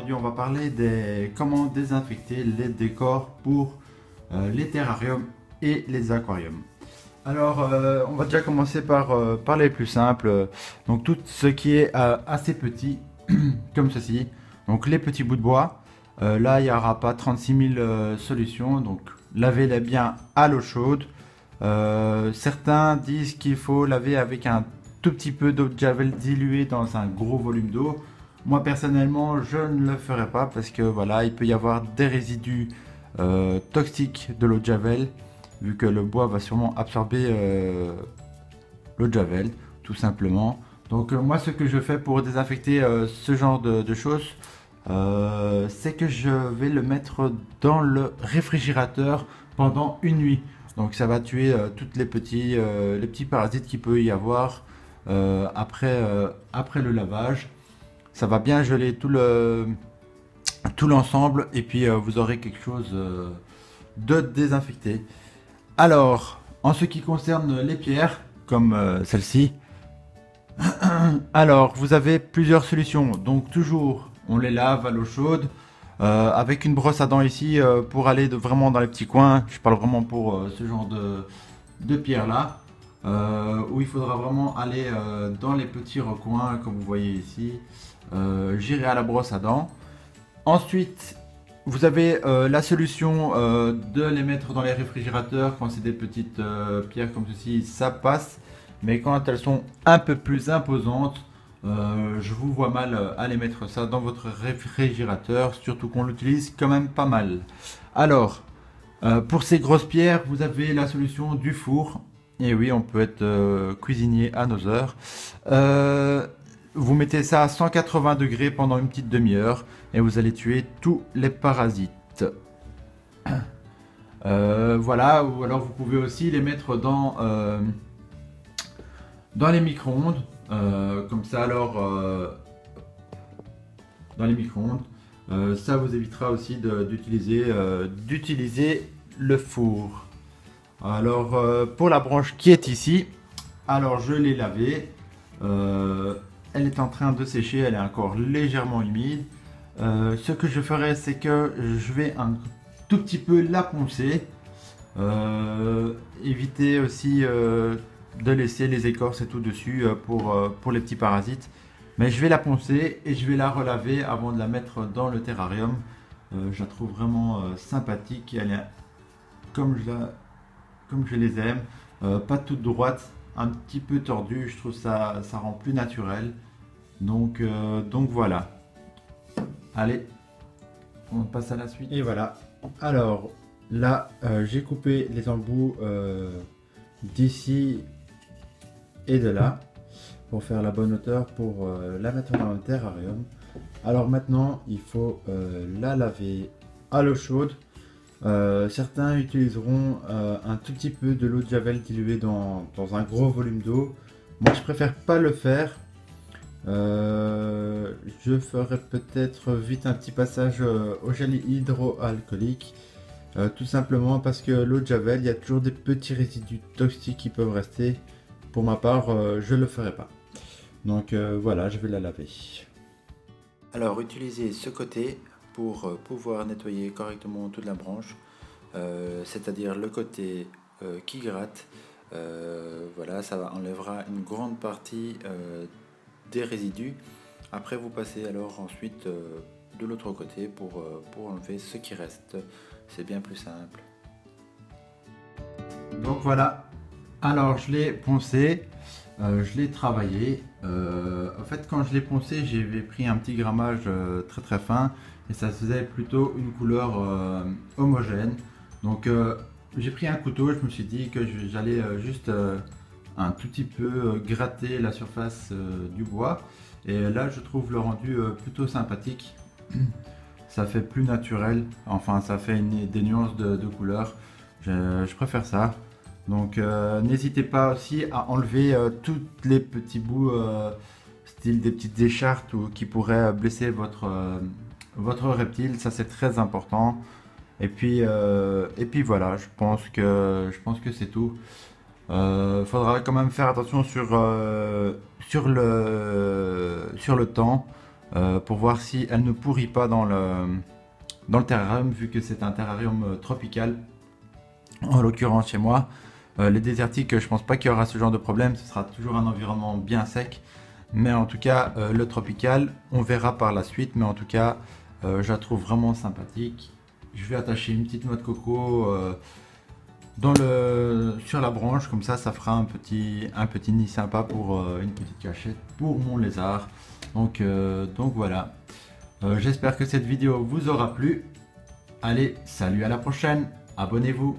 aujourd'hui on va parler des comment désinfecter les décors pour les terrariums et les aquariums. Alors on va déjà commencer par les plus simples. Donc tout ce qui est assez petit comme ceci. Donc les petits bouts de bois. Là il n'y aura pas 36 000 solutions. Donc lavez-les bien à l'eau chaude. Certains disent qu'il faut laver avec un tout petit peu d'eau de javel diluée dans un gros volume d'eau. Moi personnellement je ne le ferai pas parce que voilà, il peut y avoir des résidus toxiques de l'eau de javel vu que le bois va sûrement absorber l'eau de javel tout simplement. Donc moi ce que je fais pour désinfecter ce genre de choses, c'est que je vais le mettre dans le réfrigérateur pendant une nuit. Donc ça va tuer toutes les petits parasites qu'il peut y avoir après le lavage. Ça va bien geler tout l'ensemble et puis vous aurez quelque chose de désinfecté. Alors, en ce qui concerne les pierres, comme celle-ci, alors vous avez plusieurs solutions. Donc toujours, on les lave à l'eau chaude avec une brosse à dents ici pour aller vraiment dans les petits coins. Je parle vraiment pour ce genre de pierres là. Où il faudra vraiment aller dans les petits recoins comme vous voyez ici. J'irai à la brosse à dents. Ensuite vous avez la solution de les mettre dans les réfrigérateurs. Quand c'est des petites pierres comme ceci, ça passe, mais quand elles sont un peu plus imposantes, je vous vois mal aller mettre ça dans votre réfrigérateur, surtout qu'on l'utilise quand même pas mal. Alors pour ces grosses pierres, vous avez la solution du four. Et oui, on peut être cuisinier à nos heures. Vous mettez ça à 180 degrés pendant une petite demi-heure et vous allez tuer tous les parasites. Voilà, ou alors vous pouvez aussi les mettre dans les micro-ondes. Comme ça, alors, dans les micro-ondes. Ça vous évitera aussi d'utiliser le four. Alors pour la branche qui est ici, alors je l'ai lavée, elle est en train de sécher, elle est encore légèrement humide. Ce que je ferai, c'est que je vais un tout petit peu la poncer, éviter aussi de laisser les écorces et tout dessus pour les petits parasites. Mais je vais la poncer et je vais la relaver avant de la mettre dans le terrarium. Je la trouve vraiment sympathique, elle est comme je les aime, pas toute droite, un petit peu tordue, je trouve ça rend plus naturel. Donc voilà. Allez, on passe à la suite. Et voilà. Alors là, j'ai coupé les embouts d'ici et de là pour faire la bonne hauteur pour la mettre dans le terrarium. Alors maintenant, il faut la laver à l'eau chaude. Certains utiliseront un tout petit peu de l'eau de javel diluée dans un gros volume d'eau. Moi je préfère pas le faire. Je ferai peut-être vite un petit passage au gel hydroalcoolique, tout simplement parce que l'eau de javel, il y a toujours des petits résidus toxiques qui peuvent rester. Pour ma part, je le ferai pas. Donc voilà, je vais la laver. Alors utilisez ce côté pour pouvoir nettoyer correctement toute la branche, c'est-à-dire le côté qui gratte. Voilà, ça enlèvera une grande partie des résidus. Après vous passez alors ensuite de l'autre côté pour enlever ce qui reste. C'est bien plus simple. Donc voilà, alors je l'ai poncé, je l'ai travaillé. En fait quand je l'ai poncé, j'avais pris un petit grammage très très fin et ça faisait plutôt une couleur homogène. Donc j'ai pris un couteau, je me suis dit que j'allais juste un tout petit peu gratter la surface du bois. Et là je trouve le rendu plutôt sympathique. Ça fait plus naturel, enfin ça fait des nuances de couleurs. Je préfère ça. Donc n'hésitez pas aussi à enlever tous les petits bouts, style des petites écharpes qui pourraient blesser votre reptile. Ça c'est très important. Et puis voilà, je pense que c'est tout. Faudra quand même faire attention sur le temps. pour voir si elle ne pourrit pas dans le terrarium, vu que c'est un terrarium tropical. En l'occurrence chez moi, les désertiques, je pense pas qu'il y aura ce genre de problème, ce sera toujours un environnement bien sec. Mais en tout cas, le tropical, on verra par la suite, mais en tout cas, je la trouve vraiment sympathique. Je vais attacher une petite noix de coco sur la branche, comme ça fera un petit nid sympa pour une petite cachette pour mon lézard. Donc voilà. J'espère que cette vidéo vous aura plu. Allez, salut, à la prochaine. Abonnez-vous.